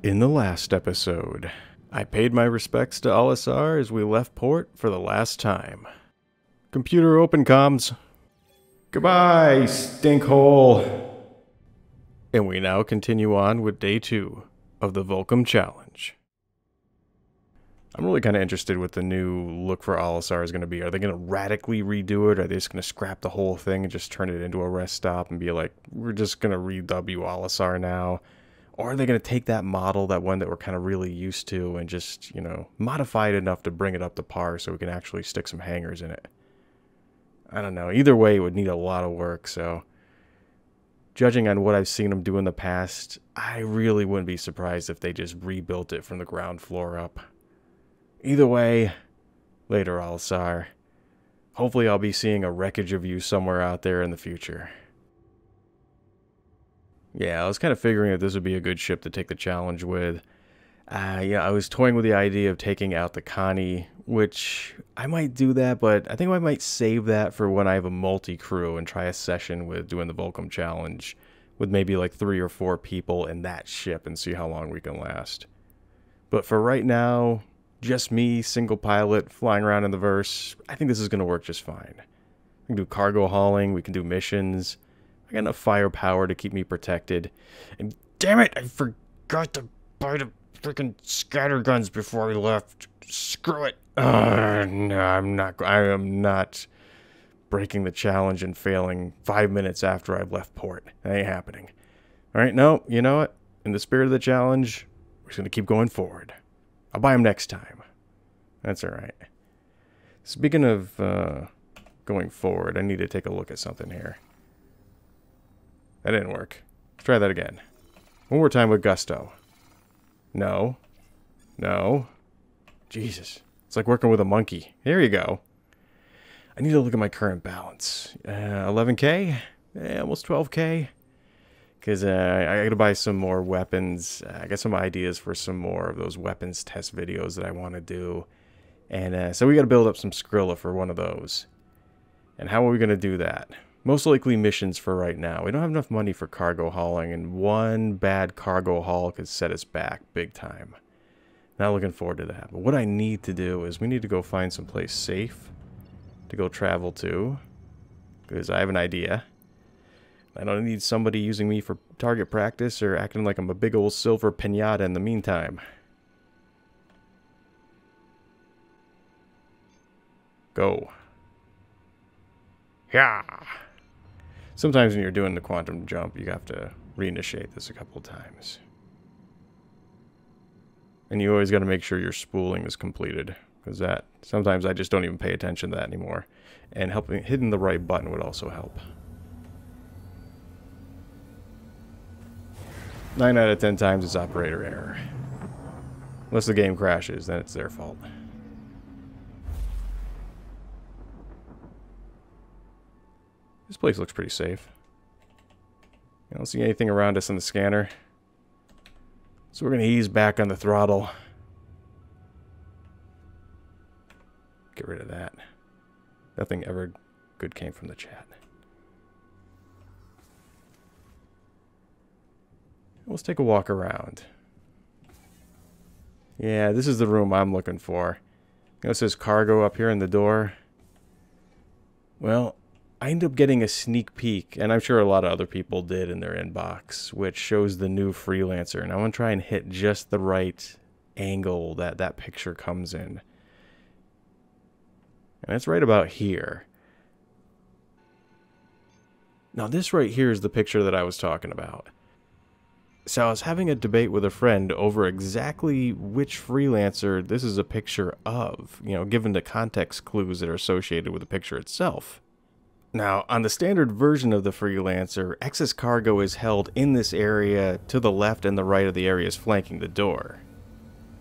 In the last episode, I paid my respects to Alisar as we left port for the last time. Computer open comms. Goodbye, stinkhole. And we now continue on with day 2 of the Volkum challenge. I'm really kind of interested what the new look for Alisar is going to be. Are they going to radically redo it? Are they just going to scrap the whole thing and just turn it into a rest stop and be like, we're just going to re-W Alisar now? Or are they going to take that model, that one that we're kind of really used to, and just, modify it enough to bring it up to par so we can actually stick some hangers in it? I don't know. Either way, it would need a lot of work, so judging on what I've seen them do in the past, I really wouldn't be surprised if they just rebuilt it from the ground floor up. Either way, later, Alisar. Hopefully I'll be seeing a wreckage of you somewhere out there in the future. Yeah, I was kind of figuring that this would be a good ship to take the challenge with. I was toying with the idea of taking out the Connie, which I might do that, but I think I might save that for when I have a multi-crew and try a session with doing the Volkum challenge with maybe like 3 or 4 people in that ship and see how long we can last. But for right now, just me, single pilot, flying around in the verse, I think this is going to work just fine. We can do cargo hauling, we can do missions. I got enough firepower to keep me protected. And damn it, I forgot to buy the freaking scatter guns before we left. Screw it. No, I am not breaking the challenge and failing 5 minutes after I've left port. That ain't happening. Alright, no, you know what? In the spirit of the challenge, we're just going to keep going forward. I'll buy them next time. That's alright. Speaking of going forward, I need to take a look at something here. That didn't work. Let's try that again. One more time with gusto. No. No. Jesus. It's like working with a monkey. There you go. I need to look at my current balance. 11K? Almost 12K? Because I gotta buy some more weapons. I got some ideas for some more of those weapons test videos that I want to do. And so we gotta build up some Skrilla for one of those. And how are we gonna do that? Most likely missions for right now. We don't have enough money for cargo hauling, and one bad cargo haul could set us back big time. Not looking forward to that. But what I need to do is we need to go find some place safe to go travel to. Because I have an idea. I don't need somebody using me for target practice or acting like I'm a big old silver piñata in the meantime. Go. Yeah. Sometimes when you're doing the quantum jump, you have to reinitiate this a couple of times. And you always got to make sure your spooling is completed. Because that, sometimes I just don't even pay attention to that anymore. And hitting the right button would also help. 9 out of 10 times it's operator error. Unless the game crashes, then it's their fault. This place looks pretty safe. I don't see anything around us in the scanner. So we're going to ease back on the throttle. Get rid of that. Nothing ever good came from the chat. Let's take a walk around. Yeah, this is the room I'm looking for. It says cargo up here in the door. Well, I ended up getting a sneak peek, and I'm sure a lot of other people did in their inbox, which shows the new Freelancer. And I want to try and hit just the right angle that that picture comes in. And it's right about here. Now this right here is the picture that I was talking about. So I was having a debate with a friend over exactly which Freelancer this is a picture of, given the context clues that are associated with the picture itself. Now, on the standard version of the Freelancer, excess cargo is held in this area to the left and the right of the areas flanking the door.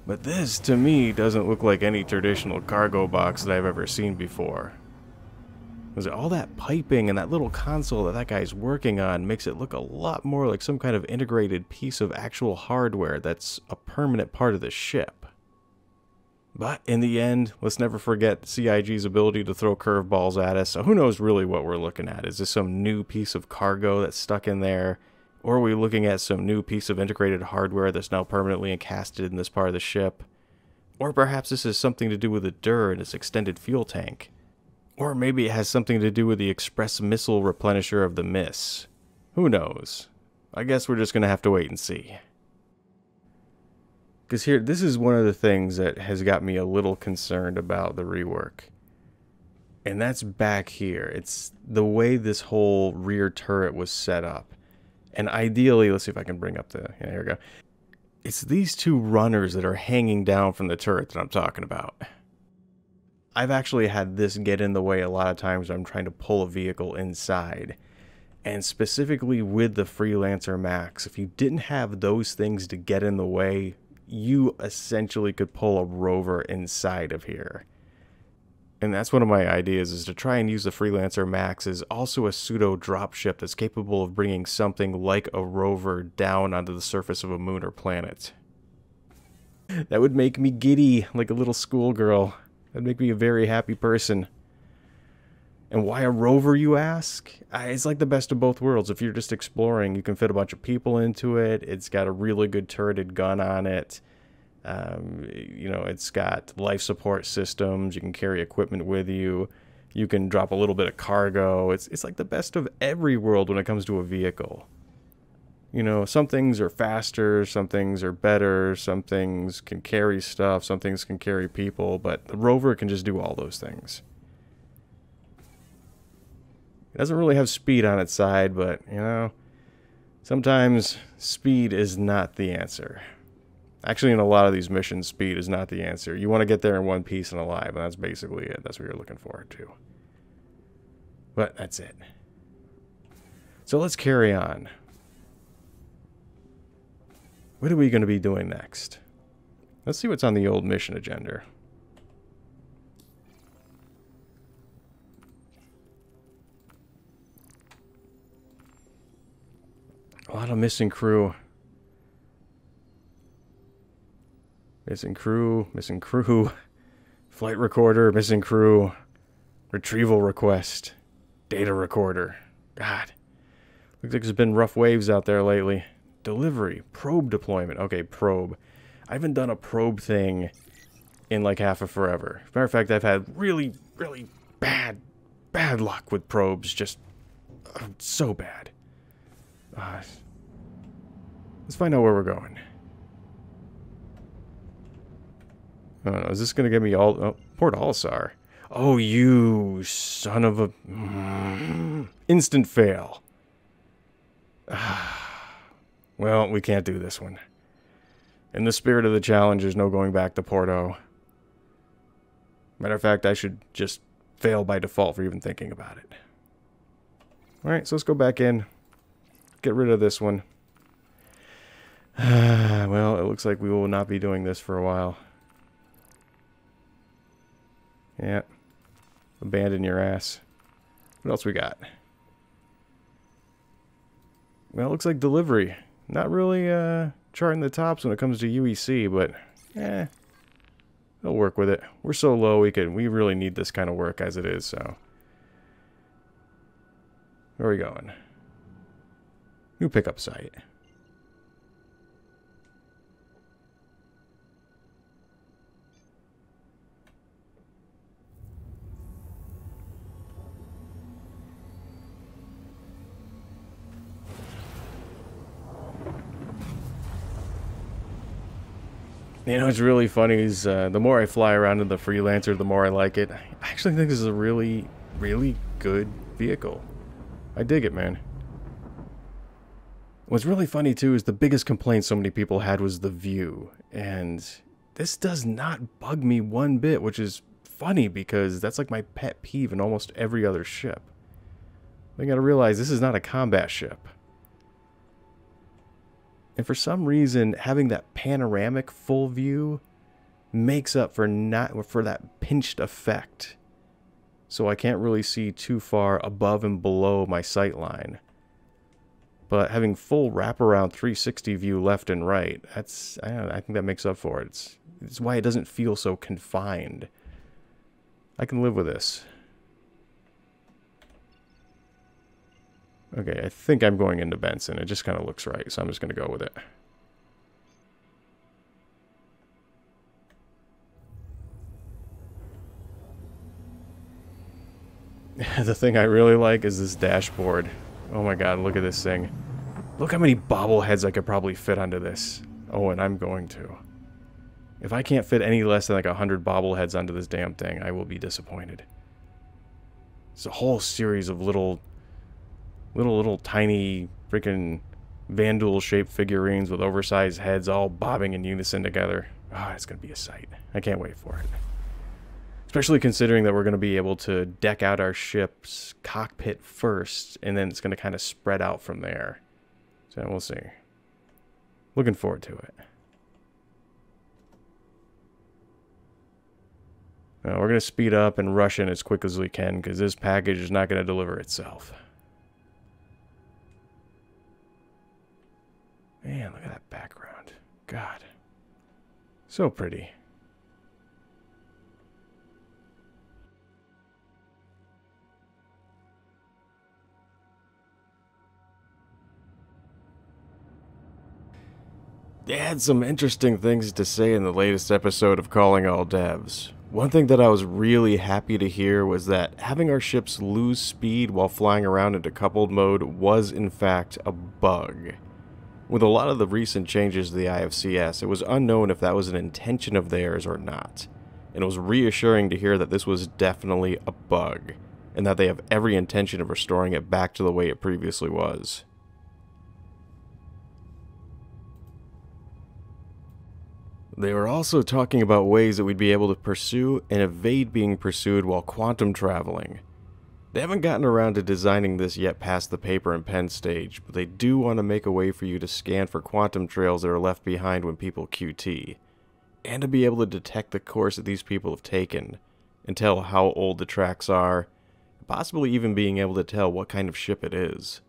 But this, to me, doesn't look like any traditional cargo box that I've ever seen before. Because all that piping and that little console that guy's working on makes it look a lot more like some kind of integrated piece of actual hardware that's a permanent part of the ship. But in the end, let's never forget CIG's ability to throw curveballs at us. So who knows really what we're looking at? Is this some new piece of cargo that's stuck in there? Or are we looking at some new piece of integrated hardware that's now permanently encasted in this part of the ship? Or perhaps this has something to do with the DUR and its extended fuel tank. Or maybe it has something to do with the express missile replenisher of the Miss. Who knows? I guess we're just going to have to wait and see. Because here, this is one of the things that has got me a little concerned about the rework. And that's back here. It's the way this whole rear turret was set up. And ideally, let's see if I can bring up the... Yeah, here we go. It's these two runners that are hanging down from the turret that I'm talking about. I've actually had this get in the way a lot of times when I'm trying to pull a vehicle inside. And specifically with the Freelancer Max, if you didn't have those things to get in the way, you essentially could pull a rover inside of here. And that's one of my ideas, is to try and use the Freelancer Max as also a pseudo dropship that's capable of bringing something like a rover down onto the surface of a moon or planet. That would make me giddy, like a little schoolgirl. That'd make me a very happy person. And why a rover, you ask? It's like the best of both worlds. If you're just exploring, you can fit a bunch of people into it. It's got a really good turreted gun on it. You know, it's got life support systems. You can carry equipment with you. You can drop a little bit of cargo. It's like the best of every world when it comes to a vehicle. You know, some things are faster, some things are better, some things can carry stuff, some things can carry people, but the rover can just do all those things. It doesn't really have speed on its side, but, you know, sometimes speed is not the answer. Actually, in a lot of these missions, speed is not the answer. You want to get there in one piece and alive, and that's basically it. That's what you're looking forward to. But that's it. So let's carry on. What are we going to be doing next? Let's see what's on the old mission agenda. A lot of missing crew. Missing crew, flight recorder, missing crew, retrieval request, data recorder. God, looks like there's been rough waves out there lately. Delivery, probe deployment. Okay, probe. I haven't done a probe thing in like half of forever. As a matter of fact, I've had really, really bad luck with probes. Just so bad. Let's find out where we're going. Oh, no, is this going to get me all... Oh, Port Alsar. Oh, you son of a... Instant fail. Well, we can't do this one. In the spirit of the challenge, there's no going back to Porto. Matter of fact, I should just fail by default for even thinking about it. Alright, so let's go back in. Get rid of this one. Well, it looks like we will not be doing this for a while. Yeah. Abandon your ass. What else we got? Well, it looks like delivery. Not really charting the tops when it comes to UEC, but they'll work with it. We're so low, we really need this kind of work as it is, so. Where are we going? New pickup site. You know, what's really funny is the more I fly around in the Freelancer, the more I like it. I actually think this is a really, really good vehicle. I dig it, man. What's really funny, too, is the biggest complaint so many people had was the view. And this does not bug me one bit, which is funny because that's like my pet peeve in almost every other ship. You gotta realize this is not a combat ship. And for some reason, having that panoramic full view makes up for that pinched effect. So I can't really see too far above and below my sight line. But having full wraparound 360 view left and right, I think that makes up for it. It's why it doesn't feel so confined. I can live with this. Okay, I think I'm going into Benson. It just kind of looks right, so I'm just going to go with it. The thing I really like is this dashboard. Oh my god, look at this thing. Look how many bobbleheads I could probably fit onto this. Oh, and I'm going to. If I can't fit any less than like 100 bobbleheads onto this damn thing, I will be disappointed. It's a whole series of little tiny freaking Vandal-shaped figurines with oversized heads all bobbing in unison together. Ah, it's going to be a sight. I can't wait for it. Especially considering that we're going to be able to deck out our ship's cockpit first, and then it's going to kind of spread out from there. So we'll see. Looking forward to it. We're going to speed up and rush in as quick as we can, because this package is not going to deliver itself. Man, look at that background. God. So pretty. They had some interesting things to say in the latest episode of Calling All Devs. One thing that I was really happy to hear was that having our ships lose speed while flying around into coupled mode was in fact a bug. With a lot of the recent changes to the IFCS, it was unknown if that was an intention of theirs or not, and it was reassuring to hear that this was definitely a bug, and that they have every intention of restoring it back to the way it previously was. They were also talking about ways that we'd be able to pursue and evade being pursued while quantum traveling. They haven't gotten around to designing this yet past the paper and pen stage, but they do want to make a way for you to scan for quantum trails that are left behind when people QT, and to be able to detect the course that these people have taken, and tell how old the tracks are, possibly even being able to tell what kind of ship it is.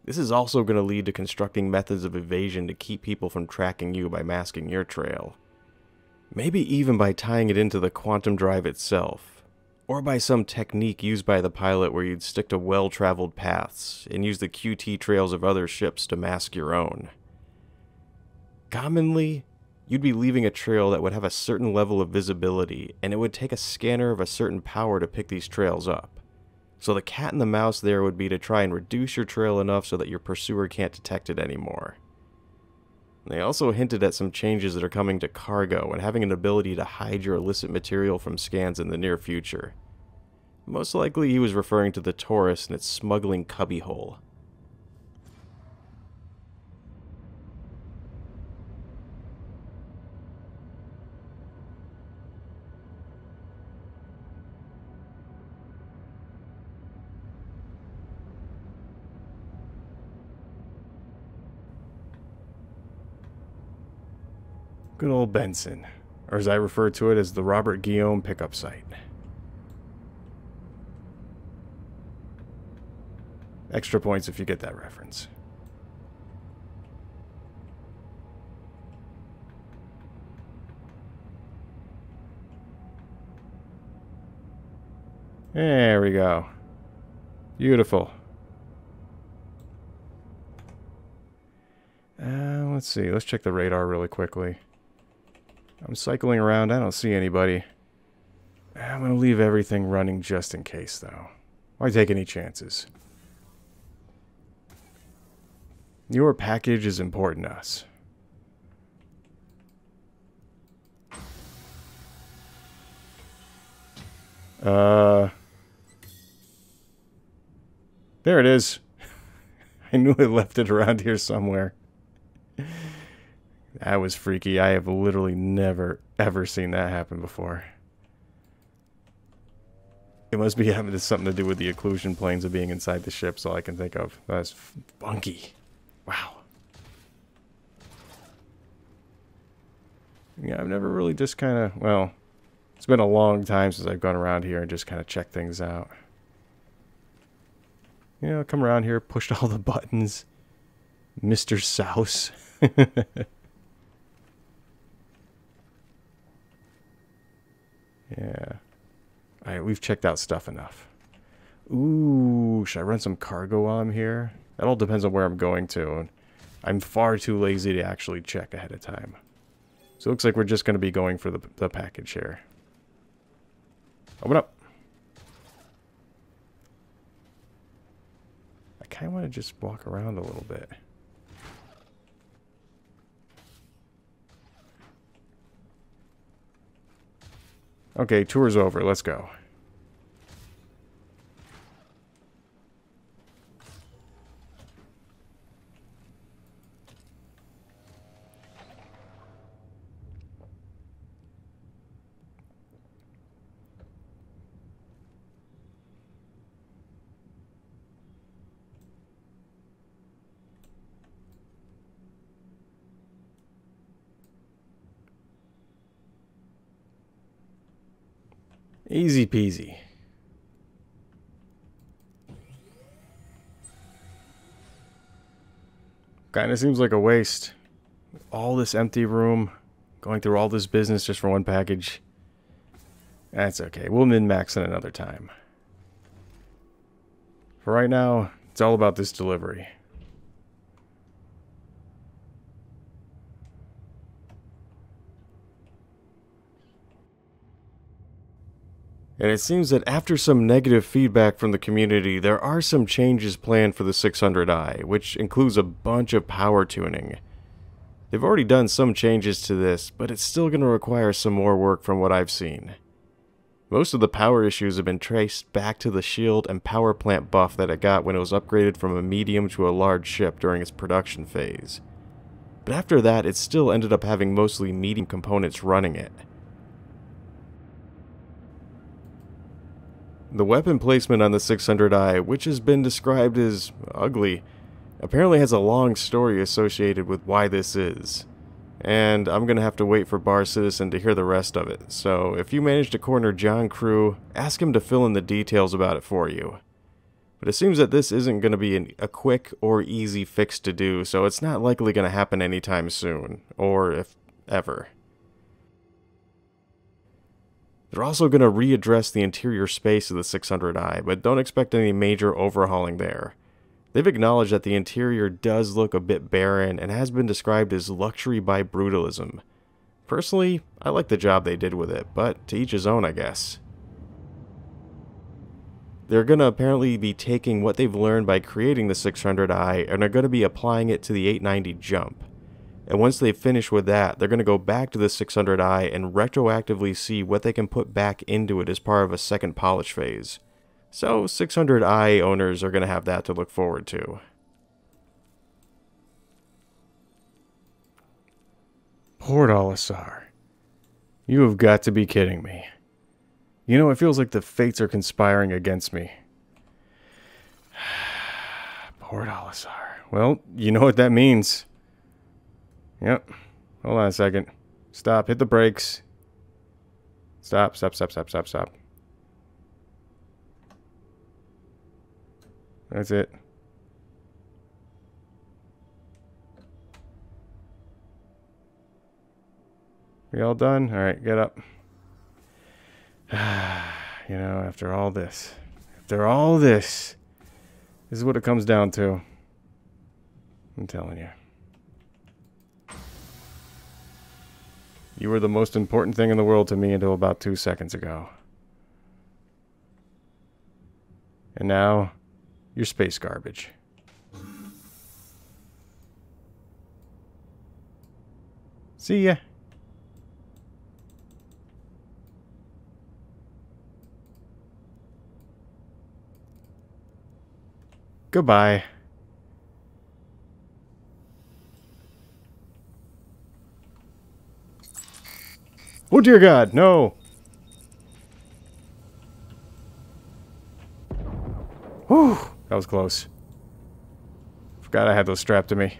This is also going to lead to constructing methods of evasion to keep people from tracking you by masking your trail. Maybe even by tying it into the quantum drive itself, or by some technique used by the pilot where you'd stick to well-traveled paths and use the QT trails of other ships to mask your own. Commonly, you'd be leaving a trail that would have a certain level of visibility, and it would take a scanner of a certain power to pick these trails up. So the cat and the mouse there would be to try and reduce your trail enough so that your pursuer can't detect it anymore. They also hinted at some changes that are coming to cargo and having an ability to hide your illicit material from scans in the near future. Most likely he was referring to the Taurus and its smuggling cubbyhole. Good old Benson, or as I refer to it as the Robert Guillaume pickup site. Extra points if you get that reference. There we go. Beautiful. Let's see. Let's check the radar really quickly. I'm cycling around. I don't see anybody. I'm going to leave everything running just in case, though. Why take any chances? Your package is important to us. There it is. I knew I left it around here somewhere. That was freaky. I have literally never, ever seen that happen before. It must be having something to do with the occlusion planes of being inside the ship, so all I can think of. That's funky. Wow. Yeah, I've never really just kind of, well, it's been a long time since I've gone around here and just kind of checked things out. You know, come around here, pushed all the buttons. Mr. Souse. Yeah. Alright, we've checked out stuff enough. Ooh, should I run some cargo while I'm here? That all depends on where I'm going to. I'm far too lazy to actually check ahead of time. So it looks like we're just going to be going for the package here. Open up. I kind of want to just walk around a little bit. Okay, tour's over. Let's go. Easy peasy. Kind of seems like a waste. All this empty room, going through all this business just for one package. That's okay. We'll min-max it another time. For right now, it's all about this delivery. And it seems that after some negative feedback from the community, there are some changes planned for the 600i, which includes a bunch of power tuning. They've already done some changes to this, but it's still going to require some more work from what I've seen. Most of the power issues have been traced back to the shield and power plant buff that it got when it was upgraded from a medium to a large ship during its production phase. But after that, it still ended up having mostly medium components running it. The weapon placement on the 600i, which has been described as ugly, apparently has a long story associated with why this is. And I'm going to have to wait for Bar Citizen to hear the rest of it, so if you manage to corner John Crew, ask him to fill in the details about it for you. But it seems that this isn't going to be a quick or easy fix to do, so it's not likely going to happen anytime soon, or if ever. They're also going to readdress the interior space of the 600i, but don't expect any major overhauling there. They've acknowledged that the interior does look a bit barren and has been described as luxury by brutalism. Personally, I like the job they did with it, but to each his own, I guess. They're going to apparently be taking what they've learned by creating the 600i and are going to be applying it to the 890 jump. And once they finish with that, they're going to go back to the 600i and retroactively see what they can put back into it as part of a second polish phase. So 600i owners are going to have that to look forward to. Port Olisar. You have got to be kidding me. You know, it feels like the fates are conspiring against me. Port Olisar. Well, you know what that means. Yep. Hold on a second. Stop. Hit the brakes. Stop, stop, stop, stop, stop, stop. That's it. We all done? Alright, get up. You know, after all this, this is what it comes down to. I'm telling you. You were the most important thing in the world to me until about 2 seconds ago. And now, you're space garbage. See ya. Goodbye. Oh dear God, no! Whew, that was close. Forgot I had those strapped to me.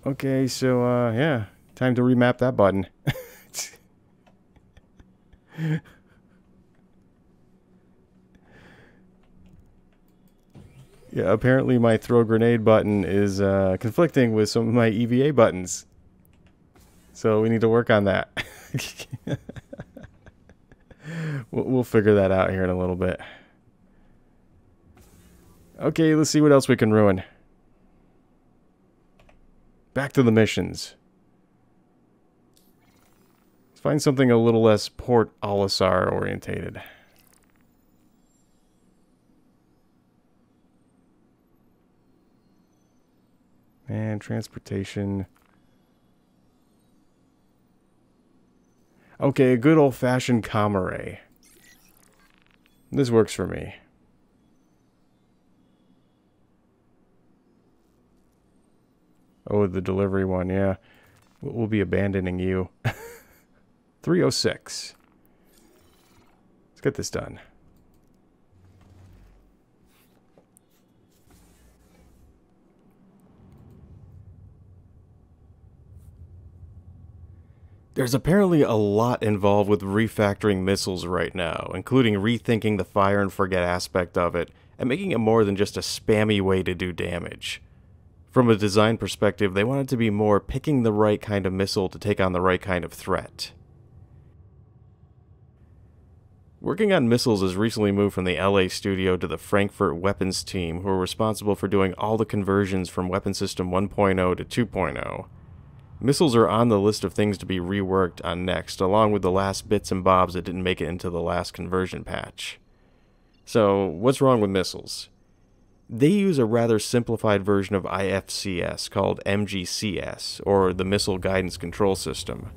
Okay, so, yeah. Time to remap that button. Yeah, apparently my throw grenade button is conflicting with some of my EVA buttons. So we need to work on that. We'll figure that out here in a little bit. Okay, let's see what else we can ruin. Back to the missions. Let's find something a little less Port Olisar orientated. And transportation. Okay, a good old-fashioned comm array. This works for me. Oh, the delivery one, yeah. We'll be abandoning you. 306. Let's get this done. There's apparently a lot involved with refactoring missiles right now, including rethinking the fire and forget aspect of it, and making it more than just a spammy way to do damage. From a design perspective, they want it to be more picking the right kind of missile to take on the right kind of threat. Working on missiles has recently moved from the LA studio to the Frankfurt weapons team, who are responsible for doing all the conversions from Weapon System 1.0 to 2.0. Missiles are on the list of things to be reworked on next, along with the last bits and bobs that didn't make it into the last conversion patch. So, what's wrong with missiles? They use a rather simplified version of IFCS called MGCS, or the Missile Guidance Control System.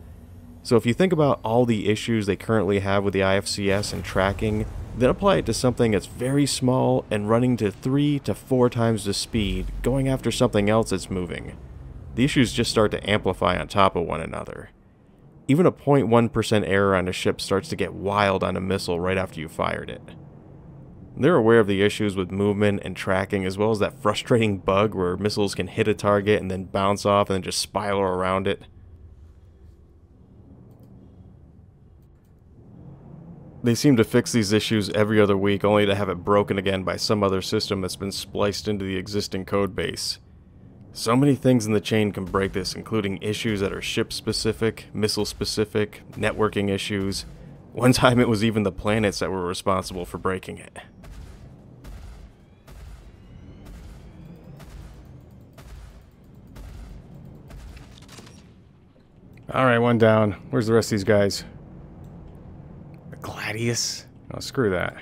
So if you think about all the issues they currently have with the IFCS and tracking, then apply it to something that's very small and running to 3 to 4 times the speed, going after something else that's moving. The issues just start to amplify on top of one another. Even a 0.1% error on a ship starts to get wild on a missile right after you fired it. They're aware of the issues with movement and tracking, as well as that frustrating bug where missiles can hit a target and then bounce off and then just spiral around it. They seem to fix these issues every other week, only to have it broken again by some other system that's been spliced into the existing code base. So many things in the chain can break this, including issues that are ship-specific, missile-specific, networking issues. One time it was even the planets that were responsible for breaking it. Alright, one down. Where's the rest of these guys? The Gladius? Oh, screw that.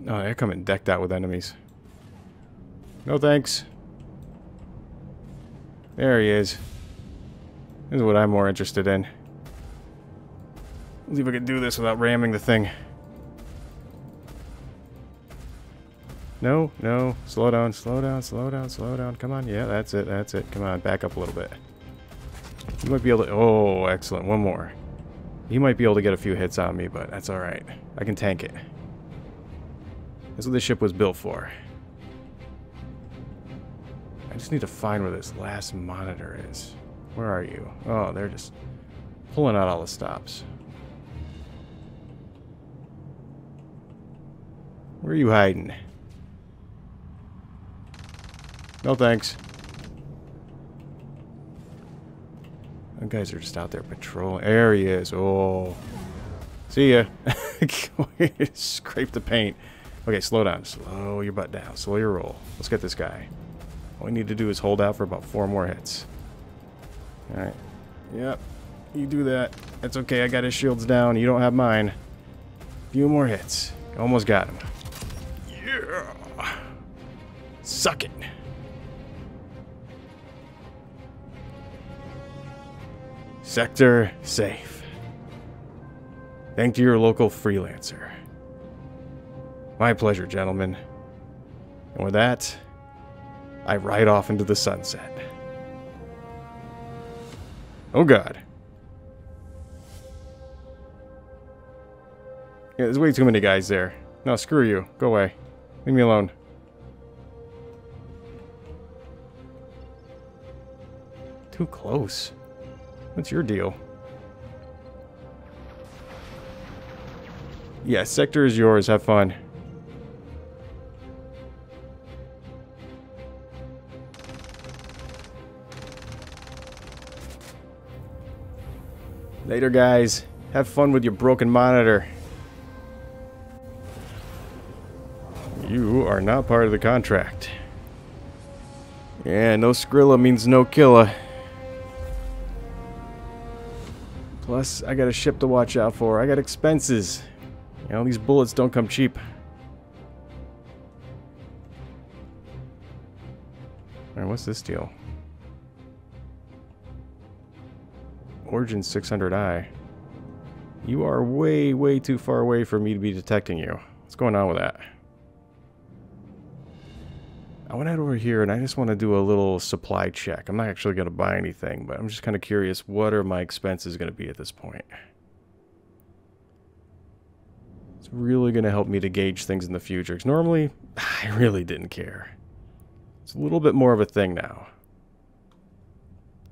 Oh, they're coming decked out with enemies. No thanks. There he is. This is what I'm more interested in. Let's see if I can do this without ramming the thing. No, no. Slow down, slow down, slow down, slow down. Come on. Yeah, that's it, that's it. Come on, back up a little bit. You might be able to... Oh, excellent. One more. He might be able to get a few hits on me, but that's alright. I can tank it. That's what this ship was built for. I just need to find where this last monitor is. Where are you? Oh, they're just pulling out all the stops. Where are you hiding? No thanks. Those guys are just out there patrolling. There he is. Oh. See ya. Scrape the paint. Okay, slow down. Slow your butt down. Slow your roll. Let's get this guy. All we need to do is hold out for about 4 more hits. Alright. Yep. You do that. That's okay. I got his shields down. You don't have mine. Few more hits. Almost got him. Yeah. Suck it. Sector safe. Thank you, your local freelancer. My pleasure, gentlemen. And with that, I ride off into the sunset. Oh god. Yeah, there's way too many guys there. No, screw you. Go away. Leave me alone. Too close. What's your deal? Yeah, sector is yours. Have fun. Later, guys. Have fun with your broken monitor. You are not part of the contract. Yeah, no Skrilla means no killer. Plus, I got a ship to watch out for. I got expenses. You know, these bullets don't come cheap. Alright, what's this deal? Origin 600i. You are way, way too far away for me to be detecting you. What's going on with that? I went out over here and I just want to do a little supply check. I'm not actually going to buy anything, but I'm just kind of curious, what are my expenses going to be at this point? It's really going to help me to gauge things in the future, because normally, I really didn't care. It's a little bit more of a thing now.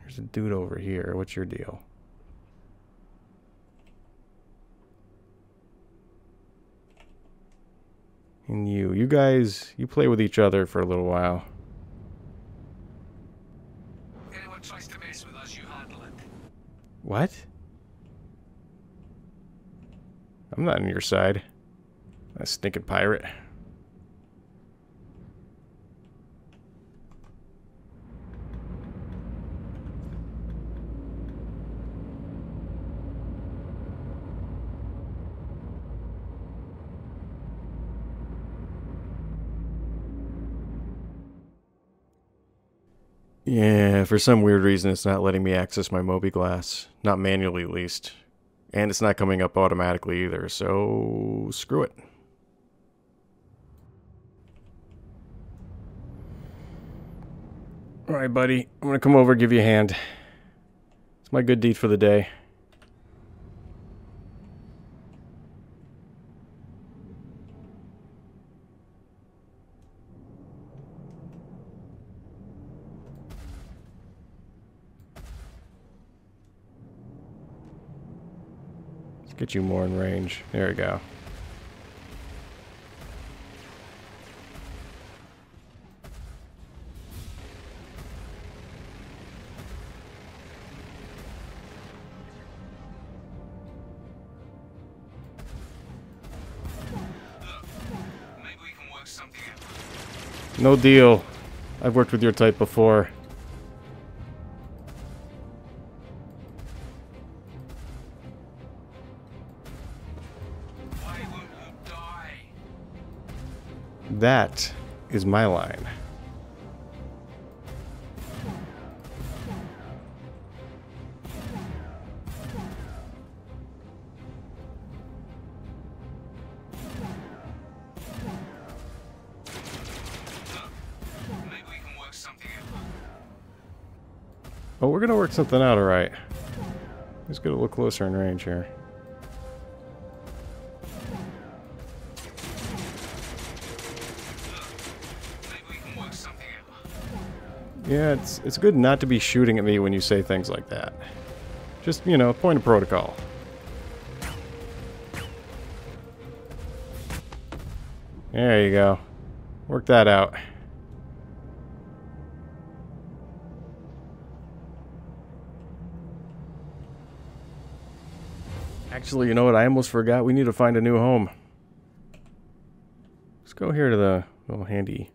There's a dude over here. What's your deal? And you guys, you play with each other for a little while. Anyone tries to mess with us, you handle it. What? I'm not on your side. A stinking pirate. Yeah, for some weird reason it's not letting me access my Moby Glass. Not manually, at least. And it's not coming up automatically either, so screw it. Alright, buddy. I'm gonna come over and give you a hand. It's my good deed for the day. Get you more in range. There we go. Maybe we can work something out. No deal. I've worked with your type before. That is my line. Maybe we can work something out. Oh, we're gonna work something out, alright. Let's get a little closer in range here. Yeah, it's good not to be shooting at me when you say things like that. Just, you know, point of protocol. There you go. Work that out. Actually, you know what? I almost forgot. We need to find a new home. Let's go here to the little handy...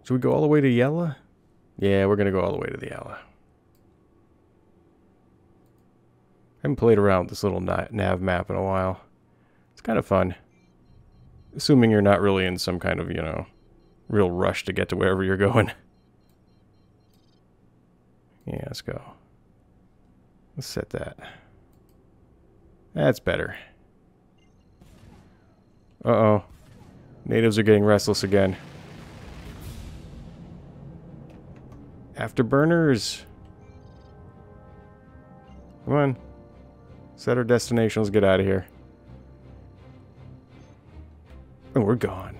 Should we go all the way to Yella? Yeah, we're going to go all the way to the Yella. I haven't played around with this little nav map in a while. It's kind of fun. Assuming you're not really in some kind of, you know, real rush to get to wherever you're going. Yeah, let's go. Let's set that. That's better. Uh-oh. Natives are getting restless again. Afterburners. Come on. Set our destination. Let's get out of here. Oh, we're gone.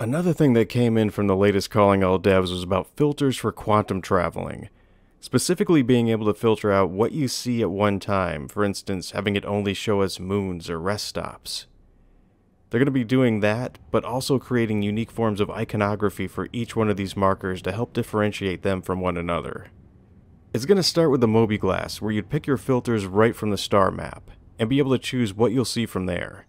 Another thing that came in from the latest Calling All Devs was about filters for quantum traveling. Specifically being able to filter out what you see at one time, for instance, having it only show us moons or rest stops. They're going to be doing that, but also creating unique forms of iconography for each one of these markers to help differentiate them from one another. It's going to start with the Mobiglass, where you'd pick your filters right from the star map, and be able to choose what you'll see from there.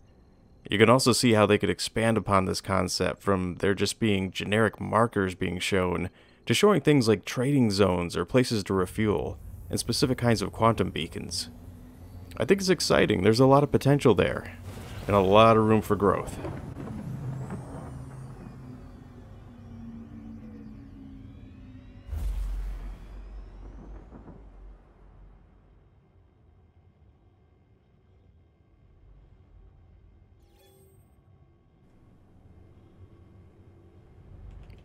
You can also see how they could expand upon this concept from there just being generic markers being shown, to showing things like trading zones or places to refuel, and specific kinds of quantum beacons. I think it's exciting. There's a lot of potential there, and a lot of room for growth.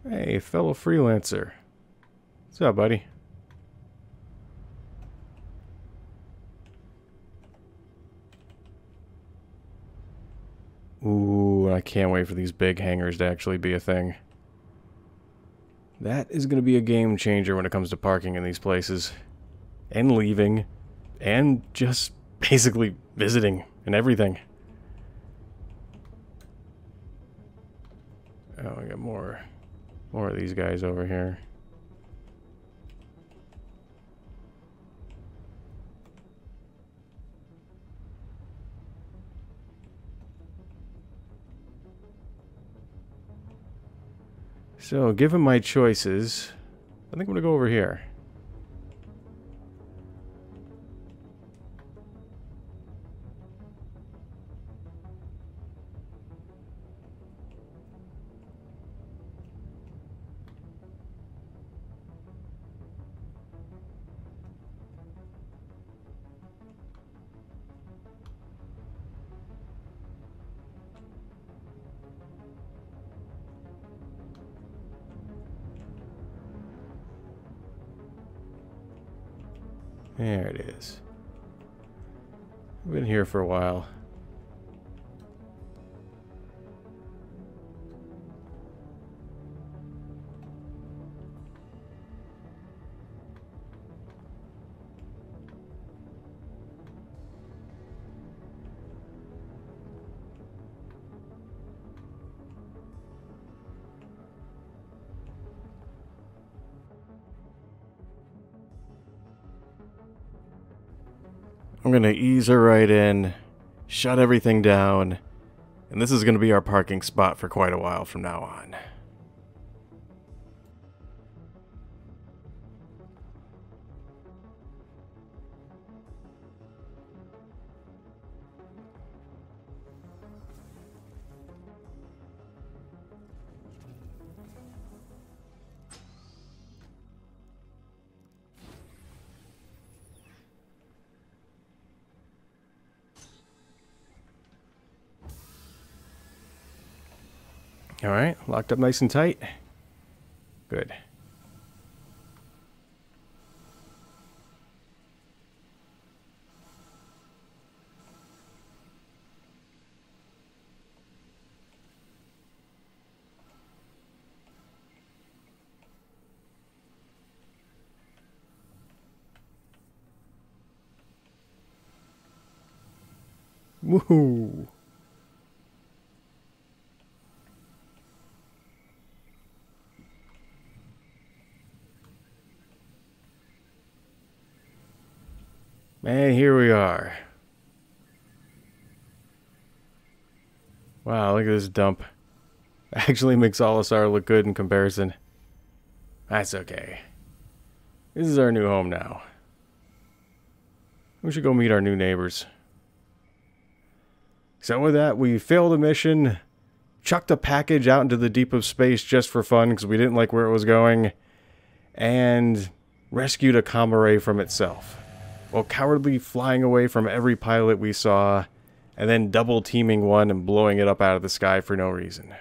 Hey, fellow freelancer. What's up, buddy? Ooh, I can't wait for these big hangars to actually be a thing. That is going to be a game changer when it comes to parking in these places. And leaving. And just basically visiting and everything. Oh, I got more of these guys over here. So, given my choices, I think I'm gonna go over here. There it is. I've been here for a while. I'm gonna ease her right in, shut everything down, and this is gonna be our parking spot for quite a while from now on. Alright, locked up nice and tight. Good. Woohoo! And here we are. Wow, look at this dump. Actually makes Olisar look good in comparison. That's okay. This is our new home now. We should go meet our new neighbors. So with that, we failed a mission, chucked a package out into the deep of space just for fun because we didn't like where it was going, and rescued a comm array from itself, while cowardly flying away from every pilot we saw, and then double teaming one and blowing it up out of the sky for no reason.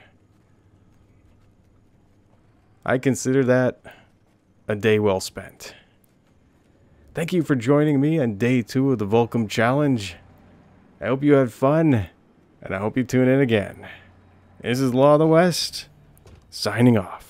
I consider that a day well spent. Thank you for joining me on day 2 of the Volkum challenge. I hope you had fun, and I hope you tune in again. This is Law of the West. signing off.